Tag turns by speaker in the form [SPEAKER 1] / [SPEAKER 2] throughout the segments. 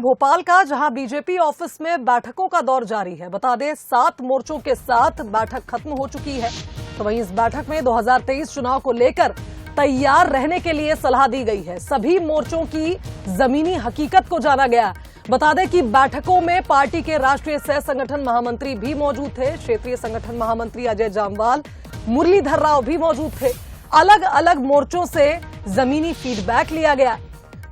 [SPEAKER 1] भोपाल का, जहां BJP office में बैठकों का दौर जारी है। बता दें 7 मोर्चों के साथ बैठक खत्म हो चुकी है। तो वहीं इस बैठक में 2023 चुनाव को लेकर तैयार रहने के लिए सलाह दी गई है। सभी मोर्चों की जमीनी हकीकत को जाना गया। बता दें कि बैठकों में पार्टी के राष्ट्रीय सह संगठन महामंत्री भी मौजूद थे। क्षेत्रीय संगठन महामंत्री अजय जामवाल, मुरलीधर राव भी मौजूद थे। अलग अलग मोर्चों से जमीनी फीडबैक लिया गया।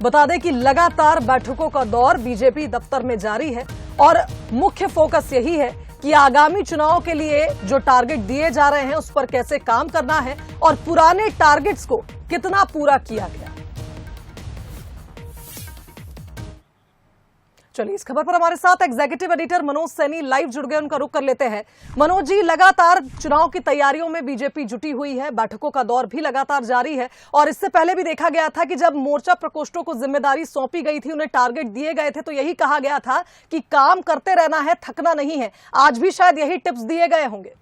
[SPEAKER 1] बता दें कि लगातार बैठकों का दौर बीजेपी दफ्तर में जारी है और मुख्य फोकस यही है कि आगामी चुनाव के लिए जो टारगेट दिए जा रहे हैं उस पर कैसे काम करना है और पुराने टारगेट्स को कितना पूरा किया गया। चलिए, इस खबर पर हमारे साथ executive editor Manoj Saini live जुड़ गए, उनका रुख कर लेते हैं। मनोज जी, लगातार चुनाव की तैयारियों में बीजेपी जुटी हुई है, बैठकों का दौर भी लगातार जारी है और इससे पहले भी देखा गया था कि जब मोर्चा प्रकोष्ठों को जिम्मेदारी सौंपी गई थी, उन्हें टारगेट दिए गए थे, तो यही कहा गया था कि काम करते रहना है, थकना नहीं है। आज भी शायद यही टिप्स दिए गए होंगे।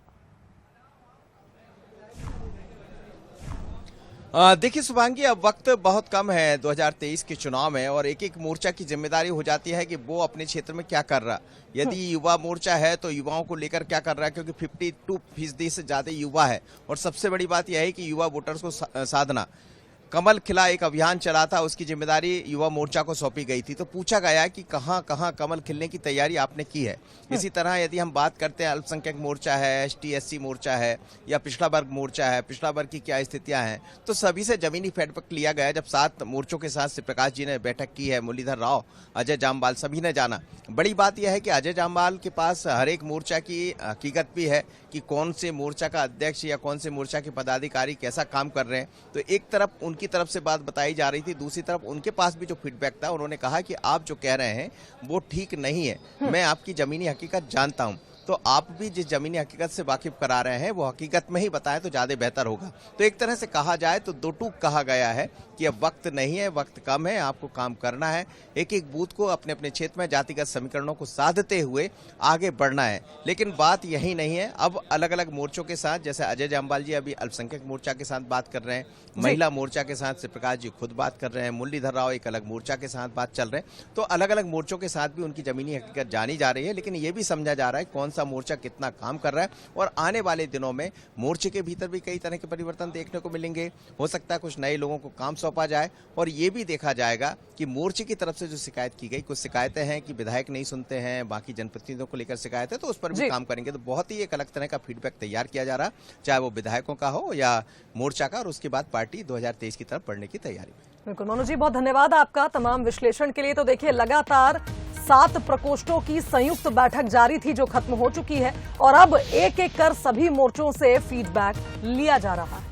[SPEAKER 2] देखिए शुभांगी, अब वक्त बहुत कम है 2023 के चुनाव में और एक एक मोर्चा की जिम्मेदारी हो जाती है कि वो अपने क्षेत्र में क्या कर रहा। यदि युवा मोर्चा है तो युवाओं को लेकर क्या कर रहा है, क्योंकि 52% से ज्यादा युवा है और सबसे बड़ी बात यह है कि युवा वोटर्स को साधना। कमल खिला एक अभियान चला था, उसकी जिम्मेदारी युवा मोर्चा को सौंपी गई थी। तो पूछा गया कि कहां कहां कमल खिलने की तैयारी आपने की है। इसी तरह यदि हम बात करते हैं, अल्पसंख्यक मोर्चा है, ST/SC मोर्चा है या पिछड़ा वर्ग मोर्चा है, पिछड़ा वर्ग की क्या स्थितियां हैं, तो सभी से जमीनी फीडबैक लिया गया। जब 7 मोर्चों के साथ श्री प्रकाश जी ने बैठक की है, मुरलीधर राव, अजय जामवाल, सभी ने जाना। बड़ी बात यह है कि अजय जामवाल के पास हर एक मोर्चा की हकीकत भी है कि कौन से मोर्चा का अध्यक्ष या कौन से मोर्चा के पदाधिकारी कैसा काम कर रहे हैं। तो एक तरफ उनकी तरफ से बात बताई जा रही थी, दूसरी तरफ उनके पास भी जो फीडबैक था, उन्होंने कहा कि आप जो कह रहे हैं वो ठीक नहीं है, मैं आपकी जमीनी हकीकत जानता हूं, तो आप भी जिस जमीनी हकीकत से वाकिफ करा रहे हैं वो हकीकत में ही बताएं तो ज्यादा बेहतर होगा। तो एक तरह से कहा जाए तो दो टूक कहा गया है कि अब वक्त नहीं है, वक्त कम है, आपको काम करना है, एक एक बूथ को अपने अपने क्षेत्र में जातिगत समीकरणों को साधते हुए आगे बढ़ना है। लेकिन बात यही नहीं है, अब अलग अलग मोर्चों के साथ, जैसे अजय जामवाल जी अभी अल्पसंख्यक मोर्चा के साथ बात कर रहे हैं, महिला मोर्चा के साथ श्री प्रकाश जी खुद बात कर रहे हैं, मुरलीधर राव एक अलग मोर्चा के साथ बात चल रहे हैं। तो अलग अलग मोर्चों के साथ भी उनकी जमीनी हकीकत जानी जा रही है। लेकिन ये भी समझा जा रहा है कौन सा मोर्चा कितना काम कर रहा है और आने वाले दिनों में मोर्चे के भीतर भी कई तरह के परिवर्तन देखने को मिलेंगे। हो सकता है कुछ नए लोगों को काम सौंपा जाए और ये भी देखा जाएगा कि मोर्चे की तरफ से जो शिकायत की गई, कुछ शिकायतें हैं कि विधायक नहीं सुनते हैं, बाकी जनप्रतिनिधियों को लेकर शिकायत है, तो उस पर भी काम करेंगे। तो बहुत ही एक अलग तरह का फीडबैक तैयार किया जा रहा, चाहे वो विधायकों का हो या मोर्चा का, और उसके बाद पार्टी 2023 की तरफ बढ़ने की तैयारी में।
[SPEAKER 1] बिल्कुल मनोज जी, बहुत धन्यवाद आपका तमाम विश्लेषण के लिए। तो देखिए, लगातार 7 प्रकोष्ठों की संयुक्त बैठक जारी थी जो खत्म हो चुकी है और अब एक एक कर सभी मोर्चों से फीडबैक लिया जा रहा है।